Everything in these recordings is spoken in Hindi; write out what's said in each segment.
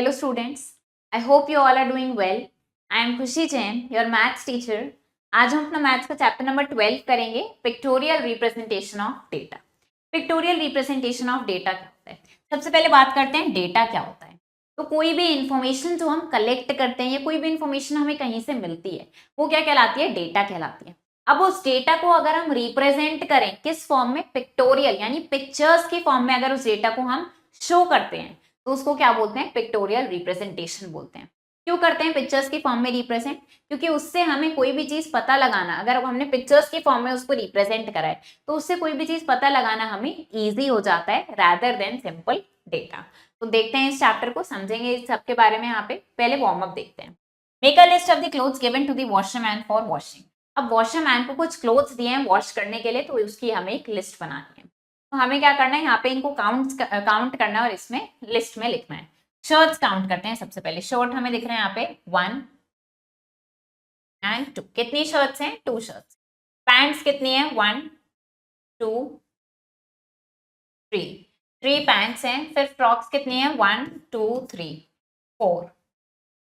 Hello students, I hope you all are doing well. I am Khushi Jain, your maths teacher. आज हम अपना मैथ्स का चैप्टर नंबर 12 करेंगे, pictorial representation of data. Pictorial representation of data क्या होता है? सबसे पहले बात करते हैं डेटा क्या होता है। तो कोई भी इंफॉर्मेशन जो हम कलेक्ट करते हैं या कोई भी इंफॉर्मेशन हमें कहीं से मिलती है, वो क्या कहलाती है? डेटा कहलाती है। अब उस डेटा को अगर हम रिप्रेजेंट करें किस फॉर्म में? पिक्टोरियल यानी पिक्चर्स की फॉर्म में अगर उस डेटा को हम शो करते हैं तो उसको क्या बोलते हैं? पिक्टोरियल रिप्रेजेंटेशन बोलते हैं। क्यों करते हैं पिक्चर्स की फॉर्म में रिप्रेजेंट? क्योंकि उससे हमें कोई भी चीज पता लगाना, अगर हमने पिक्चर्स की फॉर्म में उसको रिप्रेजेंट करा है तो उससे कोई भी चीज पता लगाना हमें इजी हो जाता है रादर देन सिंपल डेटा। तो देखते हैं इस चैप्टर को, समझेंगे इस सब के बारे में। यहाँ पे पहले वार्म अप देखते हैं। Make a list of the clothes given to the washerman for washing. अब वॉशरमैन को कुछ क्लोथ्स दिए हैं वॉश करने के लिए, तो उसकी हमें एक लिस्ट बनानी है। तो हमें क्या करना है? यहाँ पे इनको काउंट करना है और इसमें लिस्ट में लिखना है। शर्ट्स काउंट करते हैं। सबसे पहले शर्ट हमें दिख रहे हैं यहाँ पे 1 एंड 2। कितनी शर्ट्स हैं? 2 शर्ट्स। पैंट्स कितनी है? 1 2 3। 3 पैंट्स हैं। फिर फ्रॉक्स कितनी है? 1 2 3 4।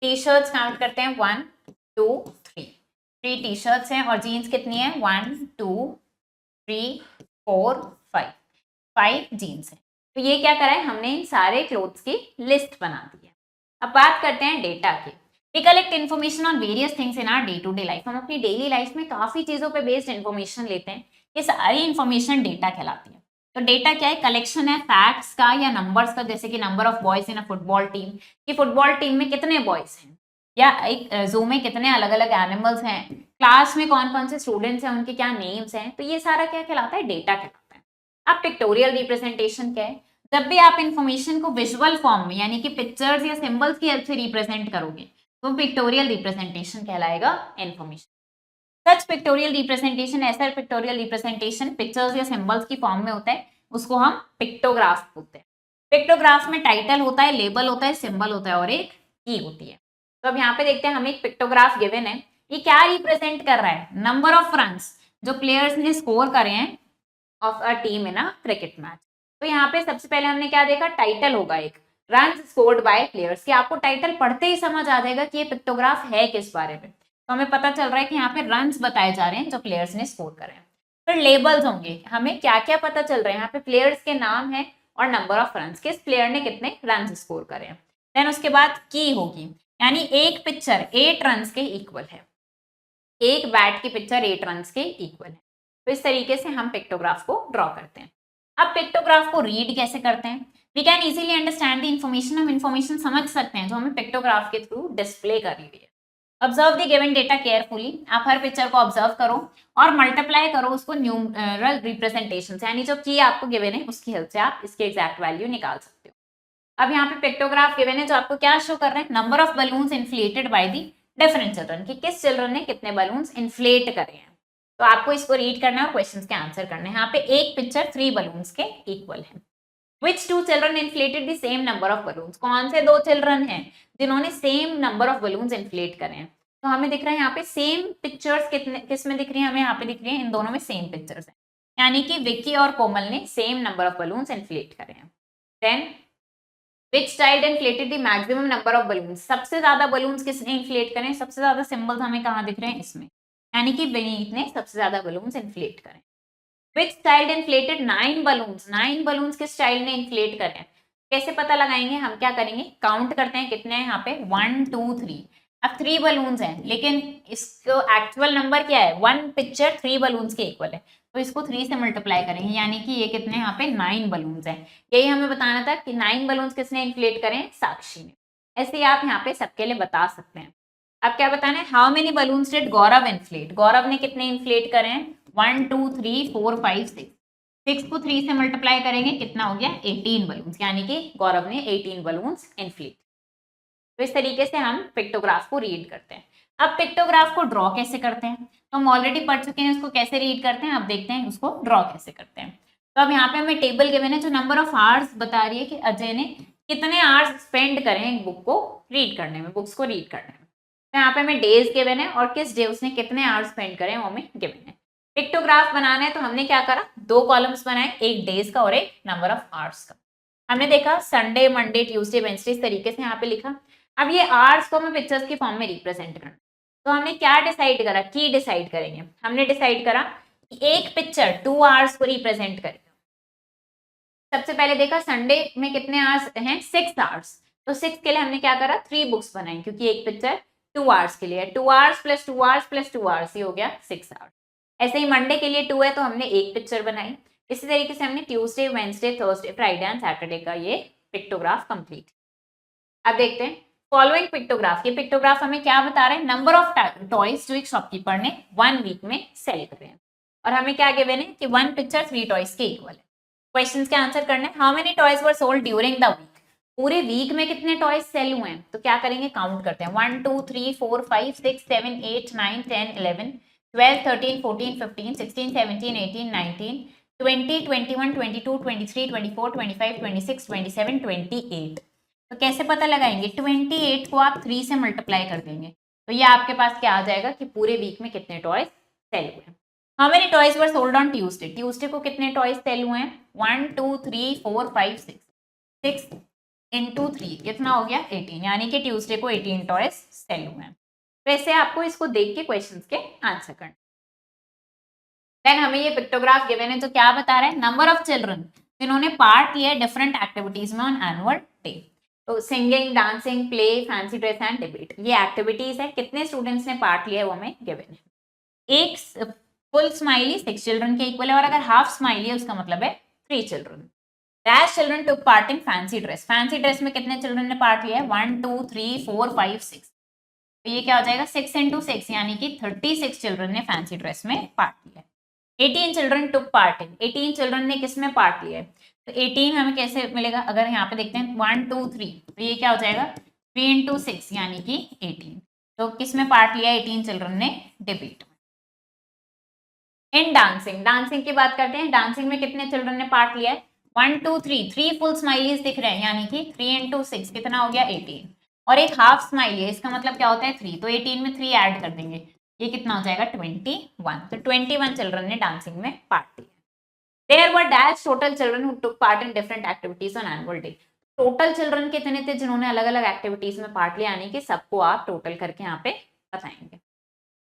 टी शर्ट्स काउंट करते हैं 1 2 3। 3 टी शर्ट्स हैं। और जीन्स कितनी है? 1 2 3 4 5। 5 जीन्स है। तो ये क्या करा है? हमने इन सारे क्लोथ्स की लिस्ट बना दी है। अब बात करते हैं डेटा की। We collect information on various things in our day to day life. हम अपनी डेली लाइफ में काफी चीजों पे बेस्ड इन्फॉर्मेशन लेते हैं। ये सारी इन्फॉर्मेशन डेटा कहलाती है। तो डेटा क्या है? कलेक्शन है फैक्ट्स का या नंबर्स का, जैसे कि number of boys in a football team, कि फुटबॉल टीम में कितने बॉयज हैं, या एक जू में कितने अलग अलग एनिमल्स हैं, क्लास में कौन कौन से स्टूडेंट्स हैं, उनके क्या नेम्स हैं। तो ये सारा क्या कहलाता है? डेटा कहलाता है। अब पिक्टोरियल रिप्रेजेंटेशन क्या है? जब भी आप इंफॉर्मेशन को विजुअल फॉर्म में यानी कि पिक्चर्स या सिंबल्स की हेल्प से रिप्रेजेंट करोगे तो पिक्टोरियल रिप्रेजेंटेशन कहलाएगा इंफॉर्मेशन। सच पिक्टोरियल रिप्रेजेंटेशन, ऐसा पिक्टोरियल रिप्रेजेंटेशन पिक्चर्स या सिंबल्स की फॉर्म में होता है, उसको हम पिक्टोग्राफ बोलते हैं। पिक्टोग्राफ में टाइटल होता है, लेबल होता है, सिंबल होता है और एक की होती है। तो अब यहाँ पे देखते हैं, हमें एक पिक्टोग्राफ गिवन है। ये क्या रिप्रेजेंट कर रहा है? नंबर ऑफ रन्स जो प्लेयर्स ने स्कोर करे हैं of a team in a cricket match. तो यहाँ पे सबसे पहले हमने क्या देखा? टाइटल होगा एक, रन स्कोर्ड बाय प्लेयर्स, कि आपको टाइटल पढ़ते ही समझ आ जाएगा कि ये पिक्टोग्राफ है किस बारे में। तो हमें पता चल रहा है कि यहाँ पे रन्स बताए जा रहे हैं जो प्लेयर्स ने स्कोर करे हैं। फिर लेबल्स होंगे, हमें क्या क्या पता चल रहा है? यहाँ पे प्लेयर्स के नाम है और नंबर ऑफ रन्स, किस प्लेयर ने कितने रन स्कोर करे हैं। देन उसके बाद की होगी, यानी एक पिक्चर 8 रन के इक्वल है, एक बैट की पिक्चर 8 रन के इक्वल है। तो इस तरीके से हम पिक्टोग्राफ को ड्रॉ करते हैं। अब पिक्टोग्राफ को रीड कैसे करते हैं? We can easily understand the information. हम इन्फॉर्मेशन समझ सकते हैं जो हमें पिक्टोग्राफ के थ्रू डिस्प्ले करी हुई है। Observe the given data carefully. आप हर पिक्चर को ऑब्जर्व करो और मल्टीप्लाई करो उसको न्यूमरल रिप्रेजेंटेशन से, यानी जो की आपको गिवन है उसकी हेल्प से आप इसकी एग्जैक्ट वैल्यू निकाल सकते हो। अब यहाँ पे पिक्टोग्राफ गिवन है जो आपको क्या शो कर रहे हैं? Number of balloons inflated by the different children, कि किस चिल्ड्रन ने कितने बलून्स इन्फ्लेट करे हैं। तो आपको इसको रीड करना है और क्वेश्चंस के आंसर करने हैं। यहाँ पे एक पिक्चर 3 बलून्स के इक्वल है। Which two children inflated the same number of balloons? कौन से 2 चिल्ड्रन हैं जिन्होंने same number of balloons inflate करे हैं? तो हमें दिख रहा है यहाँ पे सेम पिक्चर्स कितने किस में दिख रही है? हमें यहाँ पे दिख रही है इन दोनों में सेम पिक्चर्स हैं, यानी कि विक्की और कोमल ने same number of balloons inflate करे हैं। Then Which child inflated the maximum number of balloons? सबसे ज्यादा बलून्स किसने इन्फ्लेट करें? सबसे ज्यादा सिंबल्स हमें कहाँ दिख रहे हैं? इसमें, यानी कि विनीत ने सबसे ज्यादा बलून्स इन्फ्लेट करें। Which child inflated 9 balloons? 9 balloons किस चाइल्ड ने इन्फ्लेट करे हैं? कैसे पता लगाएंगे? हम क्या करेंगे? काउंट करते हैं कितने हैं यहाँ पे, 1 2 3। अब 3 बलून्स हैं लेकिन इसको एक्चुअल नंबर क्या है? 1 पिक्चर 3 बलून्स के इक्वल है, तो इसको 3 से मल्टीप्लाई करेंगे, यानी कि ये कितने यहाँ पे 9 बलून्स हैं। यही हमें बताना था कि 9 बलून्स किसने इन्फ्लेट करें? साक्षी ने। ऐसे ही आप यहाँ पे सबके लिए बता सकते हैं। अब क्या बताना है? How many balloons did Gaurav inflate? Gaurav ने कितने इन्फ्लेट करे हैं? 1 2 3 4 5 6। 6 को 3 से मल्टीप्लाई करेंगे, कितना हो गया? 18 बलून्स, यानी कि गौरव ने 18 बलून्स इन्फ्लेट। तो इस तरीके से हम पिक्टोग्राफ को रीड करते हैं। अब पिक्टोग्राफ को ड्रॉ कैसे करते हैं? तो हम ऑलरेडी पढ़ चुके हैं उसको कैसे रीड करते हैं। अब देखते हैं उसको ड्रॉ कैसे करते हैं। तो अब यहाँ पे हमें टेबल गिवन है जो नंबर ऑफ आवर्स बता रही है कि अजय ने कितने आवर्स स्पेंड करें एक बुक को रीड करने में, बुक्स को रीड करने में। तो यहाँ पे हमें डेज गिवन है और किस डे उसने कितने आवर्स स्पेंड करें वो हमें गिवन है। पिक्टोग्राफ बनाना है तो हमने क्या करा? 2 कॉलम्स बनाए, एक डेज का और एक नंबर ऑफ आवर्स का। हमने देखा संडे, मंडे, ट्यूसडे, वेंसडे, इस तरीके से यहाँ पे लिखा। अब ये आवर्स को हमें पिक्चर्स की फॉर्म में रिप्रेजेंट करना, तो हमने क्या डिसाइड करा, की डिसाइड करेंगे। हमने डिसाइड करा कि एक पिक्चर 2 आवर्स को रिप्रेजेंट करेगा। सबसे पहले देखा संडे में कितने आवर्स हैं, 6 आवर्स, तो 6 के लिए हमने क्या करा, 3 बुक्स बनाई, क्योंकि एक पिक्चर 2 आवर्स के लिए है। 2 hours plus 2 hours plus 2 hours, ये हो गया 6 आवर्स। ऐसे ही मंडे के लिए 2 है तो हमने एक पिक्चर बनाई। इसी तरीके से हमने Tuesday, Wednesday, Thursday, Friday and Saturday का ये पिक्टोग्राफ कंप्लीट। अब देखते हैं फॉलोइंग पिक्टोग्राफ। ये पिक्टोग्राफ हमें क्या बता रहे हैं, नंबर ऑफ टॉयज जो एक शॉपकीपर ने 1 वीक में सेल करे हैं, और हमें क्या गिवन है कि 1 पिक्चर 3 टॉयज के इक्वल है। क्वेश्चंस के आंसर करने हैं। How many toys were sold during the week, पूरे वीक में कितने टॉयज सेल हुए हैं, तो क्या करेंगे, काउंट करते हैं। 1 2 3 4 5 6 7 8 9 10 11 12 13 14 15 16 17 18 19 20 21 22 23 24 25 26 27 28। तो कैसे पता लगाएंगे, 28 को आप 3 से मल्टीप्लाई कर देंगे, तो ये आपके पास क्या आ जाएगा कि पूरे वीक में कितने टॉयज सेल हुए हैं। How many toys were sold on Tuesday, Tuesday को कितने टॉयज सेल हुए हैं, 1 2 3 4 5 6, 6 इंटू 3 कितना हो गया 18, यानी कि ट्यूसडे को 18 टॉयज सेल हुए हैं। वैसे आपको इसको देख के क्वेश्चंस के आंसर करना। देन हमें ये पिक्टोग्राफ गिवन है, तो क्या बता रहे हैं, नंबर ऑफ चिल्ड्रन जिन्होंने पार्ट लिया डिफरेंट एक्टिविटीज में ऑन एनुअल डे। तो singing, dancing, play, fancy dress and debate, ये एक्टिविटीज है। कितने स्टूडेंट्स ने पार्ट लिया है वो हमें गिवन है। एक फुल स्माइली 6 चिल्ड्रन के इक्वल है, और अगर हाफ स्माइली है उसका मतलब है 3 children. Dash children took part in fancy dress, fancy dress में कितने चिल्ड्रन ने पार्ट लिया है, 1 2 3 4 5 6, तो ये क्या हो जाएगा 6 इंटू 6, यानी कि 36 चिल्ड्रन ने फैंसी ड्रेस में पार्ट लिया है। 18 children took part in, 18 children ने किस में पार्ट लिया है, तो 18 हमें कैसे मिलेगा, अगर यहाँ पे देखते हैं 1 2 3, तो ये क्या हो जाएगा 3 इंटू 6, यानी कि 18। तो किस में पार्ट लिया 18 चिल्ड्रन ने, डिबेट में। इन डांसिंग, डांसिंग की बात करते हैं, डांसिंग में कितने चिल्ड्रन ने पार्ट लिया है, 1 2 3, 3 फुल स्माइलीज दिख रहे हैं, यानी कि 3 इंटू 6 कितना हो गया 18, और एक हाफ स्माइली है, इसका मतलब क्या होता है 3, तो 18 में 3 ऐड कर देंगे, ये कितना हो जाएगा 21, तो 21 चिल्ड्रन ने डांसिंग में पार्ट लिया। There were dash total children who took part in different activities on annual day. Total children कितने थे जिन्होंने अलग अलग एक्टिविटीज में पार्ट लिया, यानी कि सबको आप टोटल करके यहाँ पे बताएंगे।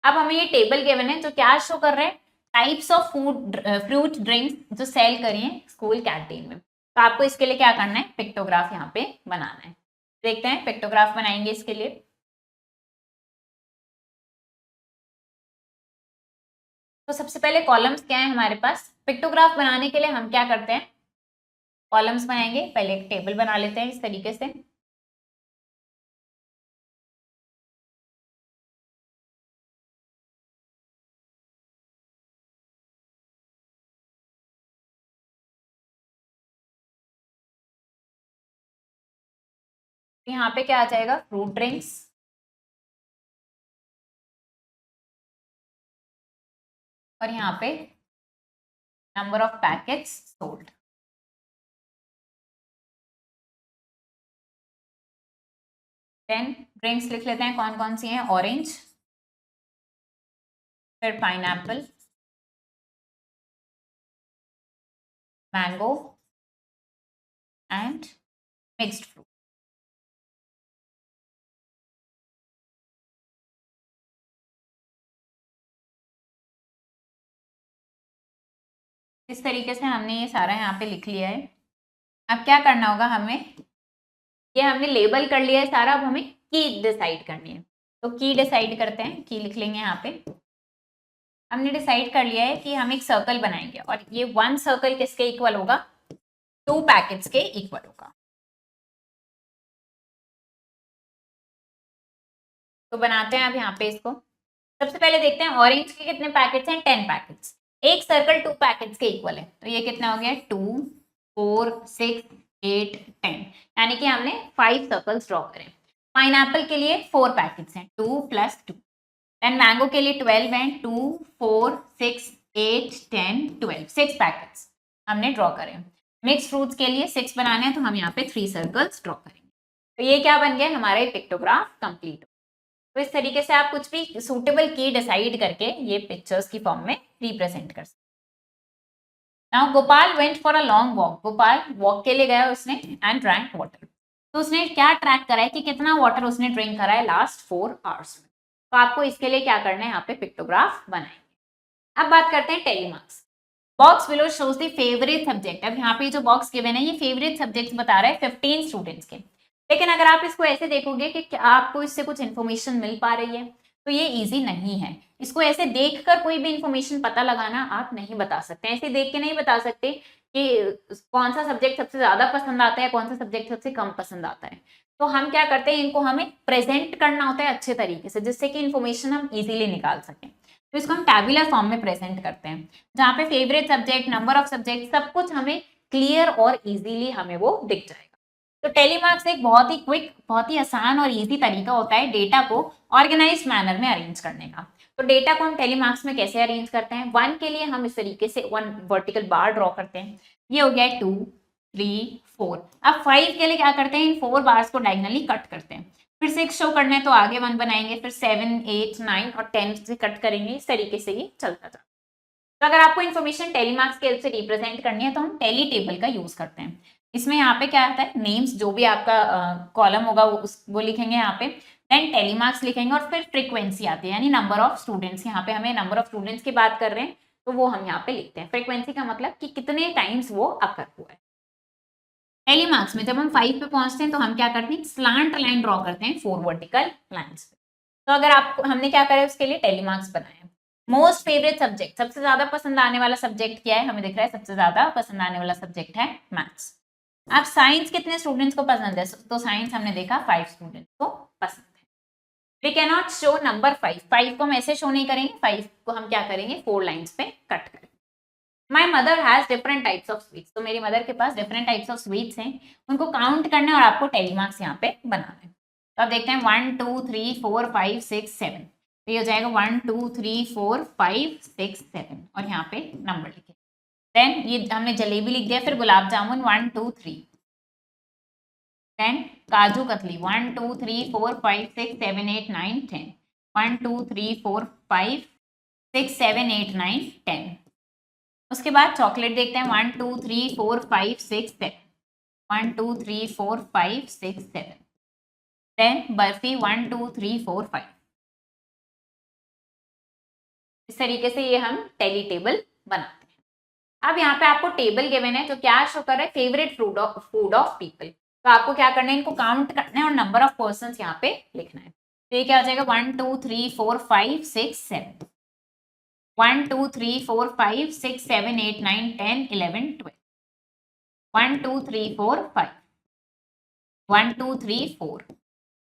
अब हमें ये टेबल गिवन है, जो क्या शो कर रहे हैं, types of food, fruit, drinks जो सेल करिए स्कूल कैंटीन में। तो आपको इसके लिए क्या करना है, पिक्टोग्राफ यहाँ पे बनाना है। देखते हैं पिक्टोग्राफ बनाएंगे इसके लिए। तो सबसे पहले कॉलम्स क्या है हमारे पास, पिक्टोग्राफ बनाने के लिए हम क्या करते हैं, कॉलम्स बनाएंगे। पहले एक टेबल बना लेते हैं इस तरीके से। यहाँ पे क्या आ जाएगा, फ्रूट ड्रिंक्स, और यहाँ पे number of packets sold. Then drinks लिख लेते हैं कौन कौन सी हैं, ऑरेंज, फिर pineapple, mango and mixed fruit. इस तरीके से हमने ये सारा यहाँ पे लिख लिया है। अब क्या करना होगा हमें, ये हमने लेबल कर लिया है सारा, अब हमें की डिसाइड करनी है। तो की डिसाइड करते हैं, की लिख लेंगे यहाँ पे। हमने डिसाइड कर लिया है कि हम एक सर्कल बनाएंगे, और ये 1 सर्कल किसके इक्वल होगा, 2 पैकेट्स के इक्वल होगा। तो बनाते हैं अब यहाँ पे इसको। सबसे पहले देखते हैं ऑरेंज के कितने पैकेट्स हैं, 10 पैकेट्स। एक सर्कल 2 पैकेट्स के इक्वल है, तो ये कितना हो गया 2 4 6 8 10, यानी कि हमने 5 सर्कल्स ड्रॉ करें। पाइनएप्पल के लिए 4 पैकेट्स हैं, 2 + 2। देन मैंगो के लिए 12 हैं, 2 4 6 8 10 12, 6 पैकेट्स हमने ड्रॉ करें। मिक्स फ्रूट्स के लिए 6 बनाने हैं, तो हम यहाँ पे 3 सर्कल्स ड्रॉ करेंगे। तो ये क्या बन गया, हमारा पिक्टोग्राफ कंप्लीट। तो इस तरीके से आप कुछ भी सूटेबल की डिसाइड करके ये पिक्चर्स की फॉर्म में रिप्रेजेंट कर सकते हैं। Now Gopal went for a long walk, Gopal walk के लिए गया उसने एंड ड्रैंक वाटर, तो उसने क्या ट्रैक करा है कि कितना वाटर उसने ड्रिंक करा है लास्ट 4 आवर्स में। तो आपको इसके लिए क्या करना है, यहाँ पे पिक्टोग्राफ बनाएंगे। अब बात करते हैं telemarks. Box below shows the favourite subject. अब यहाँ पे जो बॉक्स गिवन है ये फेवरेट सब्जेक्ट बता रहा है 15 स्टूडेंट्स के, लेकिन अगर आप इसको ऐसे देखोगे कि क्या आपको इससे कुछ इन्फॉर्मेशन मिल पा रही है, तो ये इजी नहीं है। इसको ऐसे देखकर कोई भी इन्फॉर्मेशन पता लगाना आप नहीं बता सकते, ऐसे देख के नहीं बता सकते कि कौन सा सब्जेक्ट सबसे ज्यादा पसंद आता है, कौन सा सब्जेक्ट सबसे कम पसंद आता है। तो हम क्या करते हैं, इनको हमें प्रेजेंट करना होता है अच्छे तरीके से, जिससे कि इन्फॉर्मेशन हम इजीली निकाल सकें। तो इसको हम टैबुलर फॉर्म में प्रेजेंट करते हैं, जहाँ पे favourite subject, number of subject, सब कुछ हमें क्लियर और इजीली हमें वो दिख जाएगा। तो टेलीमार्क्स एक बहुत ही क्विक, बहुत ही आसान और इजी तरीका होता है डेटा को ऑर्गेनाइज मैनर में अरेंज करने का। तो डेटा को हम टेलीमार्क्स में कैसे अरेंज करते हैं, 1 के लिए हम इस तरीके से 1 वर्टिकल बार ड्रॉ करते हैं, ये हो गया 2 3 4। अब 5 के लिए क्या करते हैं, इन 4 बार्स को डायगोनली कट करते हैं, फिर 6 शो करना है तो आगे 1 बनाएंगे, फिर 7 8 9 और 10 से कट करेंगे, इस तरीके से ये चलता जाता है। तो अगर आपको इन्फॉर्मेशन टेलीमार्क्स के हेल्प से रिप्रेजेंट करनी है तो हम टेली टेबल का यूज करते हैं। इसमें यहाँ पे क्या आता है, नेम्स जो भी आपका कॉलम होगा वो लिखेंगे यहाँ पे, देन टेलीमार्क्स लिखेंगे और फिर फ्रीक्वेंसी आती है यानी नंबर ऑफ स्टूडेंट्स। यहाँ पे हमें नंबर ऑफ स्टूडेंट्स की बात कर रहे हैं तो वो हम यहाँ पे लिखते हैं। फ्रीक्वेंसी का मतलब कि कितने टाइम्स वो अकर हुआ है। टेलीमार्क्स में जब हम 5 पे पहुंचते हैं तो हम क्या करते हैं, स्लांट लाइन ड्रॉ करते हैं 4 वर्टिकल लाइंस पे। तो अगर आपको हमने क्या करा है उसके लिए टेलीमार्क्स बनाया। मोस्ट फेवरेट सब्जेक्ट, सबसे ज्यादा पसंद आने वाला सब्जेक्ट क्या है, हमें दिख रहा है सबसे ज्यादा पसंद आने वाला सब्जेक्ट है मैथ्स। अब साइंस कितने स्टूडेंट्स को पसंद है, तो साइंस हमने देखा 5 स्टूडेंट्स को पसंद है। We can not show number 5 को हम ऐसे शो नहीं करेंगे, 5 को हम क्या करेंगे 4 लाइन्स पे कट करेंगे। My mother has different types of sweets, तो मेरी मदर के पास डिफरेंट टाइप्स ऑफ स्वीट्स हैं, उनको काउंट करना है और आपको टेलीमार्क्स यहाँ पे बनाना है। तो अब देखते हैं 1 2 3 4 5 6 7, तो ये हो जाएगा 1 2 3 4 5 6 7 और यहाँ पे नंबर लिखे। देन ये हमने जलेबी लिख दिया, फिर गुलाब जामुन 1 2 3, देन काजू कतली 1 2 3 4 5 6 7 8 9 10, 1 2 3 4 5 6 7 8 9 10। उसके बाद चॉकलेट देखते हैं 1 2 3 4 5 6 7, 1 2 3 4 5 6 7, देन बर्फी 1 2 3 4 5। इस तरीके से ये हम टेली टेबल बनाते हैं। अब यहाँ पे आपको टेबल गिवन है जो क्या शो कर रहा है, फेवरेट फूड ऑफ पीपल। तो आपको क्या करना है, इनको काउंट करना है और नंबर ऑफ पर्सन यहाँ पे लिखना है। तो ये क्या हो जाएगा 1 2 3 4 5 6 7, 1 2 3 4 5 6 7 8 9 10 11 12, 1 2 3 4 5, 1 2 3 4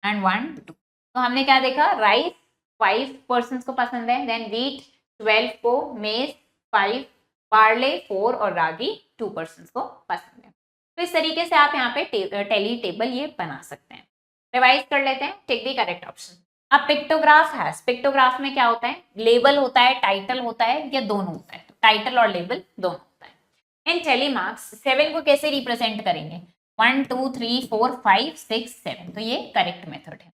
एंड 1 2। तो हमने क्या देखा, राइस 5 पर्सन को पसंद है, देन व्हीट 12 को, मेज 5, बार्ले 4 और रागी 2 पर्सन को पसंद है। तो इस तरीके से आप यहाँ पे टेली टेबल ये बना सकते हैं। रिवाइज कर लेते हैं, टेक द करेक्ट ऑप्शन। अब पिक्टोग्राफ है, पिक्टोग्राफ में क्या होता है, लेबल होता है, टाइटल होता है या दोनों होता है, तो टाइटल और लेबल दोनों होता है। इन टेलीमार्क्स 7 को कैसे रिप्रेजेंट करेंगे, 1 2 3 4 5 6 7, तो ये करेक्ट मेथड है।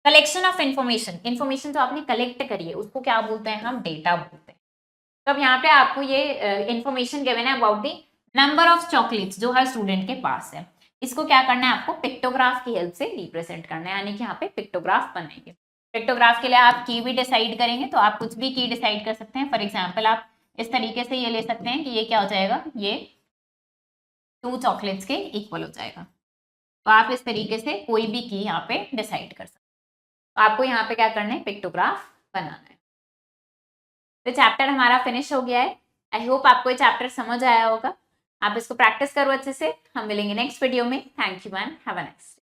कलेक्शन ऑफ इन्फॉर्मेशन, इन्फॉर्मेशन जो आपने कलेक्ट करी है उसको क्या बोलते हैं, हम डेटा बोलते हैं। तो अब यहाँ पे आपको ये इन्फॉर्मेशन गिवन है about the number of chocolates जो हर स्टूडेंट के पास है, इसको क्या करना है, आपको पिक्टोग्राफ की हेल्प से रिप्रेजेंट करना है, यानी कि यहाँ पे पिक्टोग्राफ बनाएंगे। पिक्टोग्राफ के लिए आप की भी डिसाइड करेंगे, तो आप कुछ भी की डिसाइड कर सकते हैं। फॉर एग्जाम्पल आप इस तरीके से ये ले सकते हैं कि ये क्या हो जाएगा, ये 2 चॉकलेट्स के इक्वल हो जाएगा। तो आप इस तरीके से कोई भी की यहाँ पे डिसाइड कर सकते हैं। तो आपको यहाँ पे क्या करना है, पिक्टोग्राफ बनाना है। तो चैप्टर हमारा फिनिश हो गया है। आई होप आपको ये चैप्टर समझ आया होगा। आप इसको प्रैक्टिस करो अच्छे से। हम मिलेंगे नेक्स्ट वीडियो में। Thank you ma'am, have a nice day.